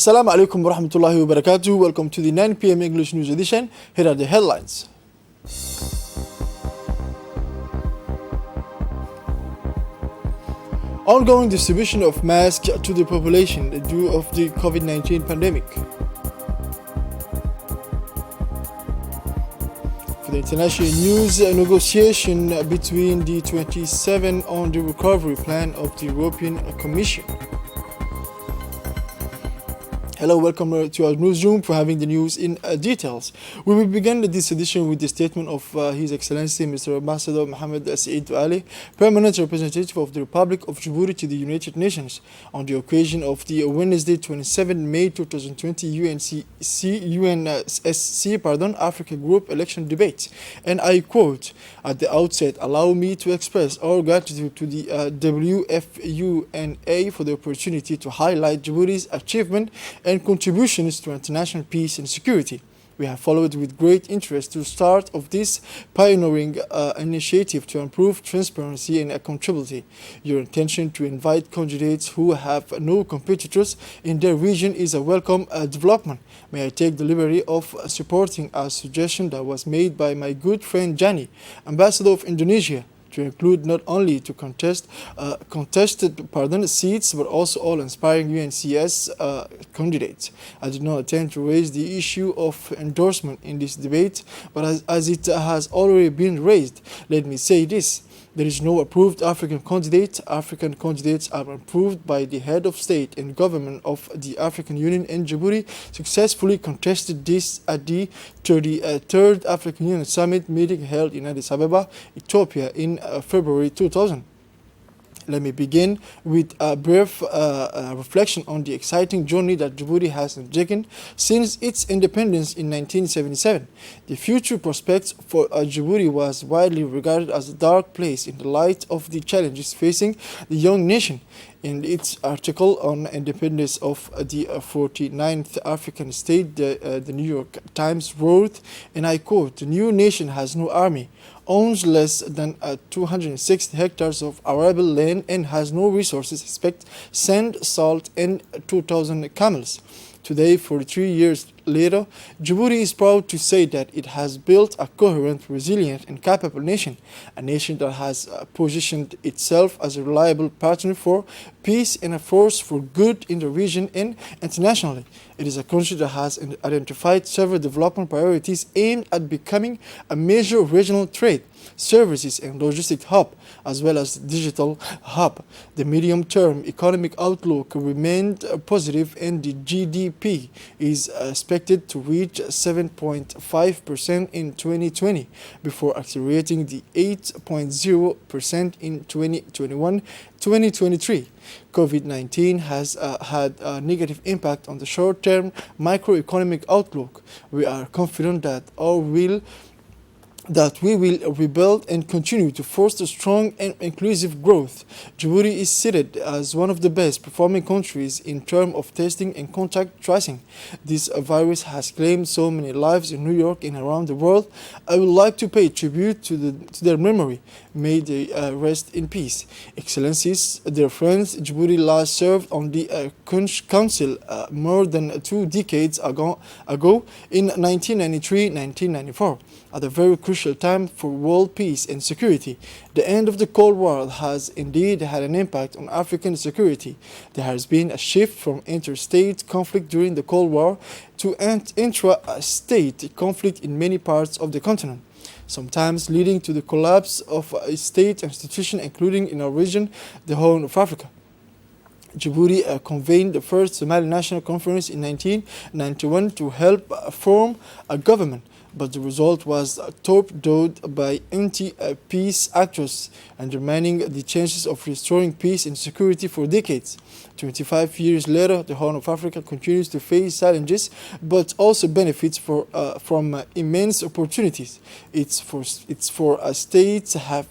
Assalamu alaikum wa rahmatullahi wa barakatuh. Welcome to the 9 p.m. English News Edition. Here are the headlines. Ongoing distribution of masks to the population due of the COVID-19 pandemic. For the international news, a negotiation between the 27 on the recovery plan of the European Commission. Hello, welcome to our newsroom for having the news in details. We will begin this edition with the statement of His Excellency Mr. Ambassador Mohammed Saeed Ali, Permanent Representative of the Republic of Djibouti to the United Nations, on the occasion of the Wednesday 27 May 2020 UNSC Africa Group election debate. And I quote, "At the outset, allow me to express our gratitude to the WFUNA for the opportunity to highlight Djibouti's achievement and contributions to international peace and security. We have followed with great interest the start of this pioneering initiative to improve transparency and accountability. Your intention to invite candidates who have no competitors in their region is a welcome development. May I take the liberty of supporting a suggestion that was made by my good friend Jani, Ambassador of Indonesia, to include not only to contested seats but also all inspiring UNCS candidates. I did not intend to raise the issue of endorsement in this debate, but as it has already been raised, let me say this. There is no approved African candidate. African candidates are approved by the head of state and government of the African Union, and Djibouti successfully contested this at the 33rd African Union Summit meeting held in Addis Ababa, Ethiopia in February 2000. Let me begin with a brief reflection on the exciting journey that Djibouti has undertaken since its independence in 1977. The future prospects for Djibouti was widely regarded as a dark place in the light of the challenges facing the young nation. In its article on independence of the 49th African state, the New York Times wrote, and I quote, "The new nation has no army, owns less than 260 hectares of arable land, and has no resources except sand, salt, and 2,000 camels." Today, 43 years later, Djibouti is proud to say that it has built a coherent, resilient, and capable nation, a nation that has positioned itself as a reliable partner for peace and a force for good in the region and internationally. It is a country that has identified several development priorities aimed at becoming a major regional trade, services, and logistic hub, as well as digital hub. The medium-term economic outlook remained positive, and the GDP is expected to reach 7.5% in 2020 before accelerating the 8.0% in 2021-2023. COVID-19 has had a negative impact on the short-term microeconomic outlook. We are confident that we will rebuild and continue to foster strong and inclusive growth. Djibouti is cited as one of the best performing countries in terms of testing and contact tracing. This virus has claimed so many lives in New York and around the world. I would like to pay tribute to their memory. May they rest in peace. Excellencies, dear friends, Djibouti last served on the Council more than 2 decades ago in 1993-1994, at a very crucial time for world peace and security. The end of the Cold War has indeed had an impact on African security. There has been a shift from interstate conflict during the Cold War to intra-state conflict in many parts of the continent, sometimes leading to the collapse of a state institution, including in our region, the Horn of Africa. Djibouti convened the first Somali National Conference in 1991 to help form a government, but the result was torpedoed by anti-peace actors, undermining the chances of restoring peace and security for decades. 25 years later, the Horn of Africa continues to face challenges, but also benefits from immense opportunities. Its four states have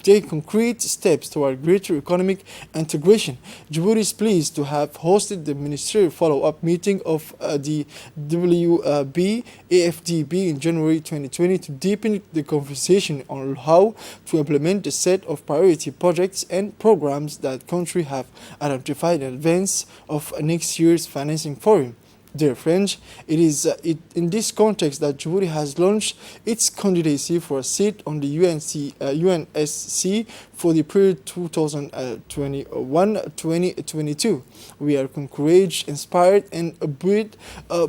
taken concrete steps toward greater economic integration. Djibouti is pleased to have hosted the ministerial follow-up meeting of the WB AFDB in January 2020 to deepen the conversation on how to implement a set of priority projects and programs that country have identified in advance of next year's financing forum. Dear friends, it is in this context that Djibouti has launched its candidacy for a seat on the UNSC for the period 2021-2022. We are encouraged, inspired, and buoyed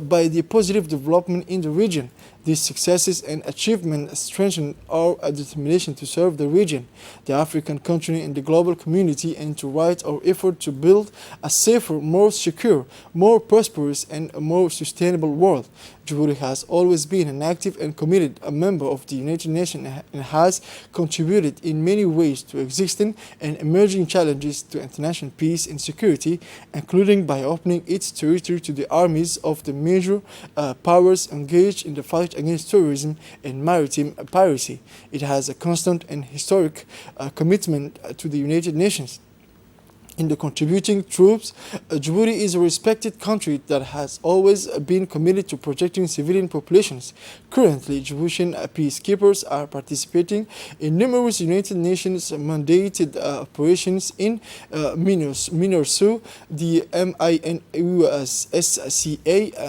by the positive development in the region. These successes and achievements strengthen our determination to serve the region, the African continent, and the global community, and to right our effort to build a safer, more secure, more prosperous, and a more sustainable world. Djibouti has always been an active and committed member of the United Nations and has contributed in many ways to existing and emerging challenges to international peace and security, including by opening its territory to the armies of the major powers engaged in the fight against terrorism and maritime piracy. It has a constant and historic commitment to the United Nations. In the contributing troops, Djibouti is a respected country that has always been committed to protecting civilian populations. Currently, Djiboutian peacekeepers are participating in numerous United Nations mandated operations in MINURSO, the MINUSCA,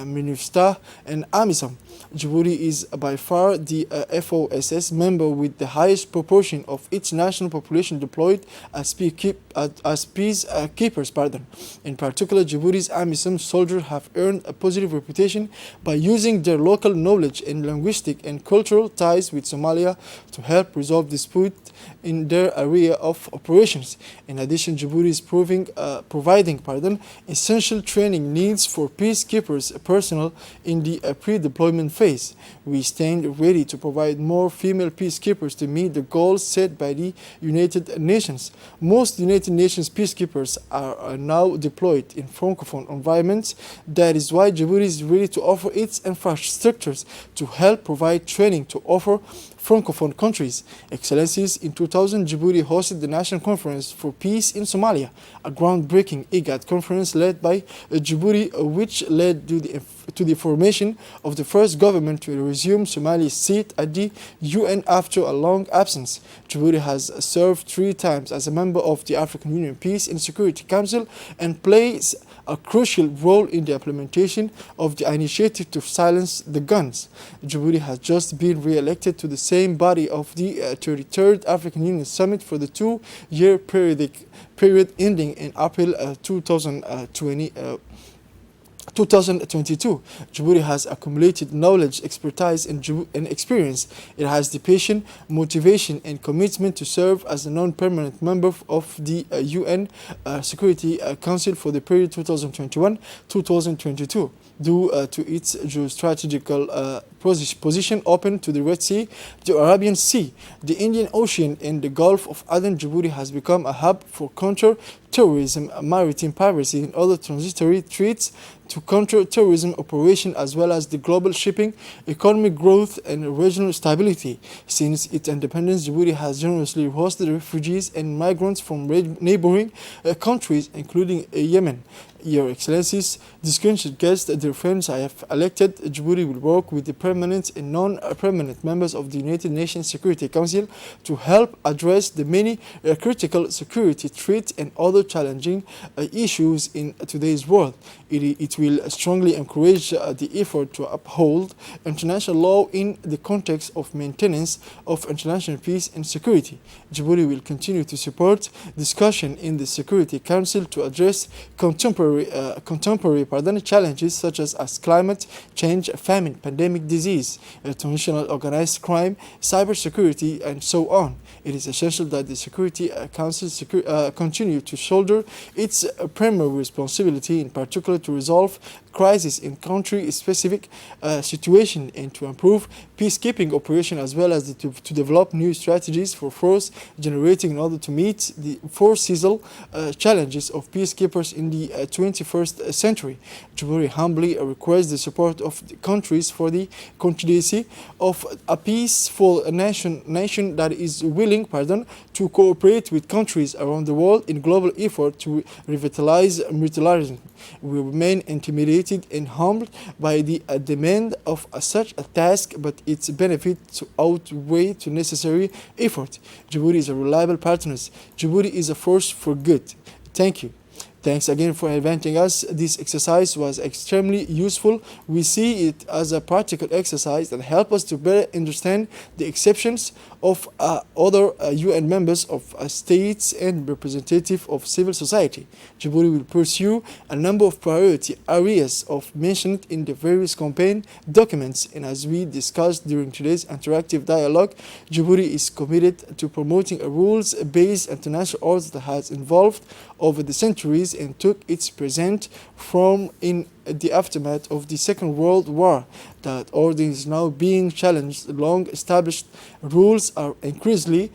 MINUSTA, and AMISOM. Djibouti is by far the FOSS member with the highest proportion of its national population deployed as peacekeepers. In particular, Djibouti's AMISOM soldiers have earned a positive reputation by using their local knowledge and linguistic and cultural ties with Somalia to help resolve disputes in their area of operations. In addition, Djibouti is providing essential training needs for peacekeepers personnel in the pre-deployment phase. We stand ready to provide more female peacekeepers to meet the goals set by the United Nations. Most United Nations peacekeepers are now deployed in Francophone environments. That is why Djibouti is ready to offer its infrastructures to help provide training to offer Francophone countries. Excellencies, in 2000, Djibouti hosted the National Conference for Peace in Somalia, a groundbreaking IGAD conference led by Djibouti, which led to the formation of the first government to resume Somalia's seat at the UN after a long absence. Djibouti has served 3 times as a member of the African Union Peace and Security Council and plays a crucial role in the implementation of the initiative to silence the guns. Djibouti has just been re-elected to the same body of the 33rd African Union Summit for the 2-year period ending in April 2022. Djibouti has accumulated knowledge, expertise, and experience. It has the passion, motivation, and commitment to serve as a non-permanent member of the UN Security Council for the period 2021-2022. Due to its geostrategical position open to the Red Sea, the Arabian Sea, the Indian Ocean, and the Gulf of Aden, Djibouti has become a hub for counter-terrorism, maritime piracy, and other transitory threats to counter-terrorism operations, as well as the global shipping, economic growth, and regional stability. Since its independence, Djibouti has generously hosted refugees and migrants from neighboring countries, including Yemen. Your Excellencies, distinguished guests, dear friends, I have elected Djibouti will work with the permanent and non-permanent members of the United Nations Security Council to help address the many critical security threats and other challenging issues in today's world. It will strongly encourage the effort to uphold international law in the context of maintenance of international peace and security. Djibouti will continue to support discussion in the Security Council to address contemporary challenges such as climate change, famine, pandemic disease, international organized crime, cybersecurity, and so on. It is essential that the Security Council continue to shoulder its primary responsibility, in particular to resolve crisis in country-specific situation and to improve peacekeeping operation, as well as to develop new strategies for force generating in order to meet the foreseeable challenges of peacekeepers in the 21st century. Djibouti humbly requests the support of the countries for the candidacy of a peaceful nation that is willing, to cooperate with countries around the world in global effort to revitalize multilateralism. We remain intimidated and humbled by the demand of such a task, but its benefits outweigh the necessary effort. Djibouti is a reliable partner. Djibouti is a force for good. Thank you. Thanks again for inviting us. This exercise was extremely useful. We see it as a practical exercise that helps us to better understand the exceptions of other UN members of states and representatives of civil society. Djibouti will pursue a number of priority areas of mentioned in the various campaign documents, and as we discussed during today's interactive dialogue, Djibouti is committed to promoting a rules-based international order that has evolved over the centuries and took its present form in the aftermath of the Second World War. That order is now being challenged. Long-established rules are increasingly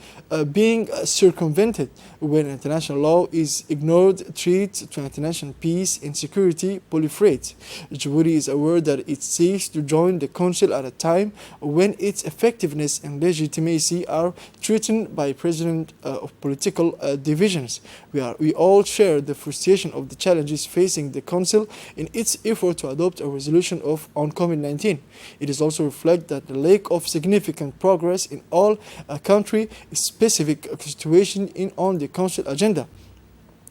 being circumvented. When international law is ignored, threats to international peace and security proliferate. Djibouti is aware that it seeks to join the Council at a time when its effectiveness and legitimacy are threatened by of political divisions. We all share the frustration of the challenges facing the Council in its effort to adopt a resolution on COVID-19. It is also reflect that the lack of significant progress in all country-specific situations on the Council agenda.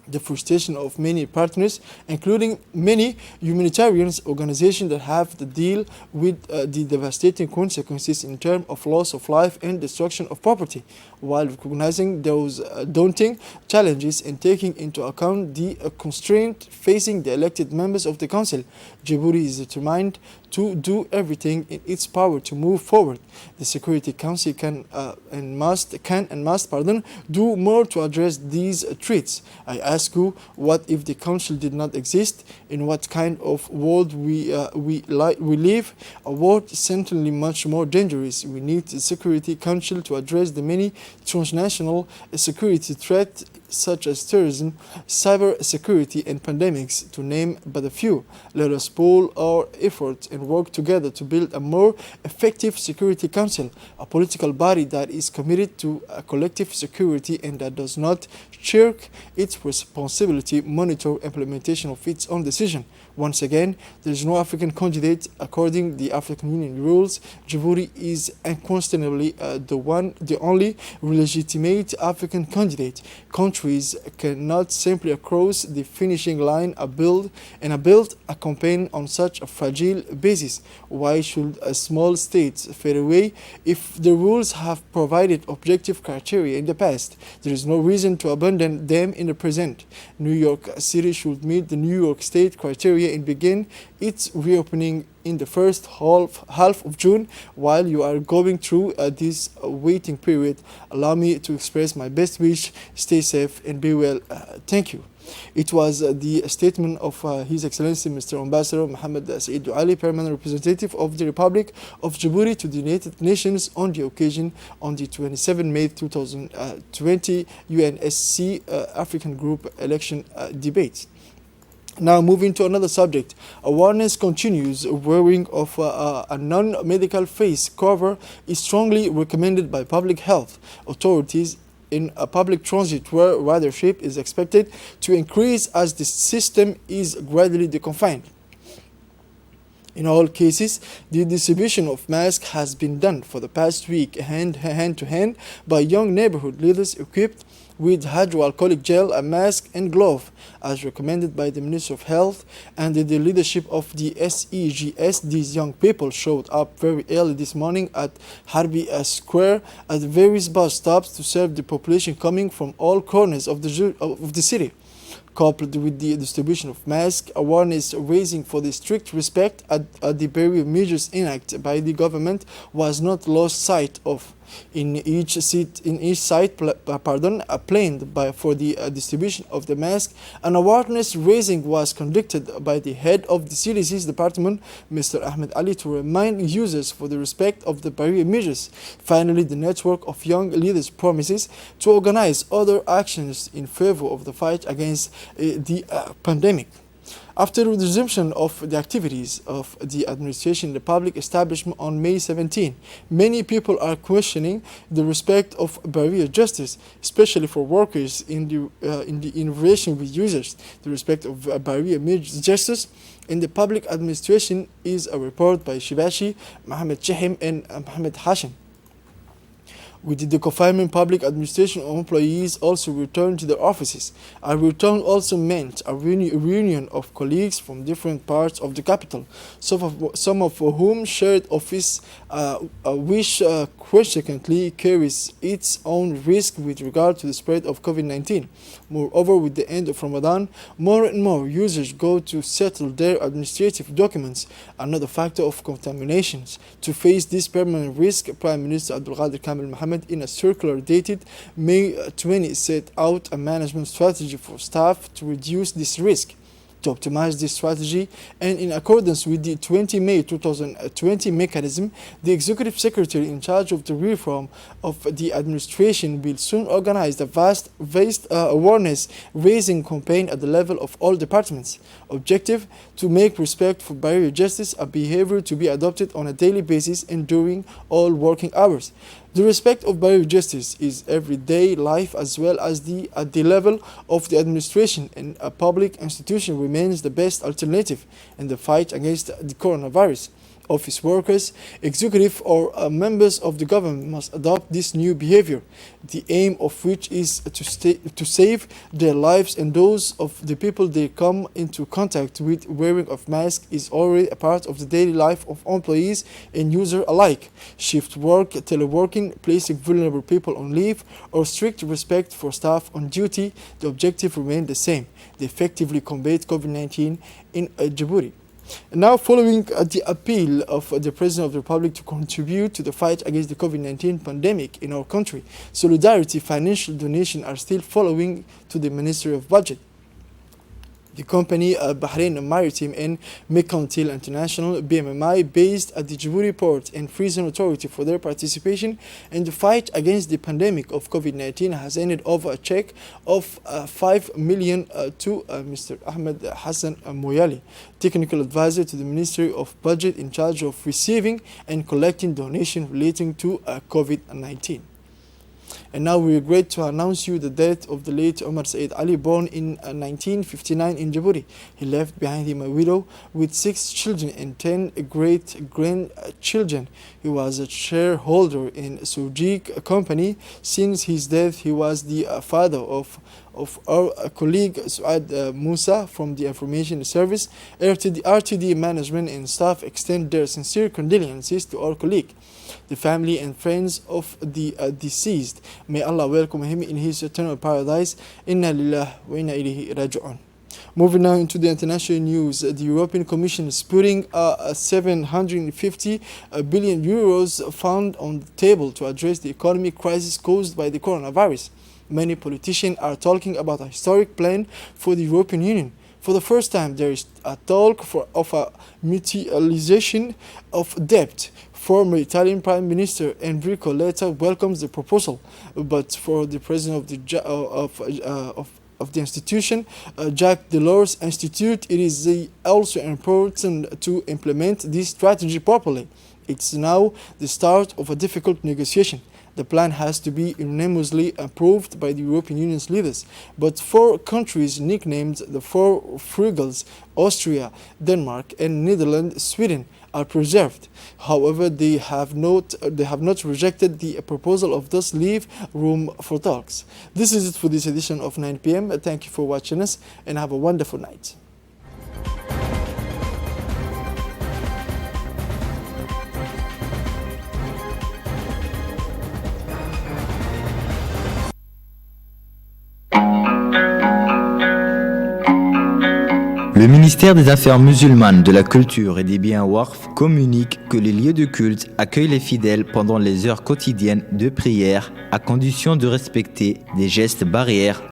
The frustration of many partners, including many humanitarian organizations that have to deal with the devastating consequences in terms of loss of life and destruction of property. While recognizing those daunting challenges and taking into account the constraint facing the elected members of the Council, Djibouti is determined to do everything in its power to move forward. The Security Council can and must do more to address these threats. I ask you, what if the Council did not exist? In what kind of world we live? A world certainly much more dangerous. We need the Security Council to address the many transnational security threats such as terrorism, cyber security, and pandemics, to name but a few. Let us pool our efforts and work together to build a more effective Security Council, a political body that is committed to collective security and that does not shirk its responsibility, monitor implementation of its own decision. Once again, there is no African candidate according the African Union rules. Djibouti is unquestionably the only legitimate African candidate. Countries cannot simply cross the finishing line build a campaign on such a fragile basis. Why should a small state fade away if the rules have provided objective criteria in the past? There is no reason to abandon them in the present. New York City should meet the New York State criteria and begin its reopening in the first half of June. While you are going through this waiting period, allow me to express my best wish. Stay safe and be well. Thank you. It was the statement of His Excellency Mr. Ambassador Mohammed Said Ali, Permanent Representative of the Republic of Djibouti to the United Nations on the occasion on the 27 May 2020 UNSC African Group election debate. Now moving to another subject, awareness continues. Wearing of a non-medical face cover is strongly recommended by public health authorities in a public transit where ridership is expected to increase as the system is gradually deconfined. In all cases, the distribution of masks has been done for the past week hand to hand by young neighborhood leaders equipped with hydroalcoholic gel, a mask and glove, as recommended by the Minister of Health and the leadership of the SEGS. These young people showed up very early this morning at Harbi Square at various bus stops to serve the population coming from all corners of the city. Coupled with the distribution of masks, awareness raising for the strict respect at the barrier measures enacted by the government was not lost sight of. In each site planned for the distribution of the mask, an awareness raising was conducted by the head of the CDC's department, Mr. Ahmed Ali, to remind users for the respect of the barrier measures. Finally, the network of young leaders promises to organize other actions in favor of the fight against the pandemic. After the resumption of the activities of the administration in the public establishment on May 17, many people are questioning the respect of barrier justice, especially for workers in relation with users. The respect of barrier justice in the public administration is a report by Shibashi, Mohamed Chihim, and Mohamed Hashim. With the confinement, public administration employees also returned to their offices. A return also meant a reunion of colleagues from different parts of the capital, some of whom shared office, which consequently carries its own risk with regard to the spread of COVID-19. Moreover, with the end of Ramadan, more and more users go to settle their administrative documents, another factor of contaminations. To face this permanent risk, Prime Minister Abdul Qadir Kamil Mohammed, in a circular dated May 20, set out a management strategy for staff to reduce this risk. To optimize this strategy, and in accordance with the 20 May 2020 mechanism, the Executive Secretary in charge of the reform of the administration will soon organize a vast awareness-raising campaign at the level of all departments. Objective: to make respect for barrier justice a behavior to be adopted on a daily basis and during all working hours. The respect of barrier justice is everyday life as well as at the level of the administration, and a public institution remains the best alternative in the fight against the coronavirus. Office workers, executive or members of the government must adopt this new behavior, the aim of which is to save their lives and those of the people they come into contact with. Wearing of masks is already a part of the daily life of employees and users alike. Shift work, teleworking, placing vulnerable people on leave, or strict respect for staff on duty, the objective remains the same: to effectively combat COVID-19 in Djibouti. Now, following the appeal of the President of the Republic to contribute to the fight against the COVID-19 pandemic in our country, solidarity financial donations are still following to the Ministry of Budget. The company Bahrain Maritime and Mercantile International (BMMI), based at the Djibouti Port and Free Zone Authority, for their participation in the fight against the pandemic of COVID-19, has handed over a check of 5 million to Mr. Ahmed Hassan Moyali, technical advisor to the Ministry of Budget in charge of receiving and collecting donations relating to COVID-19. And now we regret to announce you the death of the late Omar Said Ali, born in 1959 in Djibouti. He left behind him a widow with 6 children and 10 great-grandchildren. He was a shareholder in Sujik company. Since his death, he was the father of our colleague Suad Musa from the Information Service. RTD management and staff extend their sincere condolences to our colleague, the family and friends of the deceased. May Allah welcome him in his eternal paradise. Inna lillahi wa inna ilayhi raji'un. Moving now into the international news, the European Commission is putting a 750 billion euros fund on the table to address the economic crisis caused by the coronavirus. Many politicians are talking about a historic plan for the European Union. For the first time, there is a talk of a mutualization of debt. Former Italian Prime Minister Enrico Letta welcomes the proposal, but for the president of the institution, Jacques Delors Institute, it is also important to implement this strategy properly. It's now the start of a difficult negotiation. The plan has to be unanimously approved by the European Union's leaders, but 4 countries nicknamed the 4 Frugals, Austria, Denmark, and Netherlands, Sweden, are preserved. However, they have not rejected the proposal of thus leave room for talks. This is it for this edition of 9 p.m. Thank you for watching us and have a wonderful night. Le ministère des Affaires musulmanes, de la Culture et des biens Waqf communique que les lieux de culte accueillent les fidèles pendant les heures quotidiennes de prière à condition de respecter des gestes barrières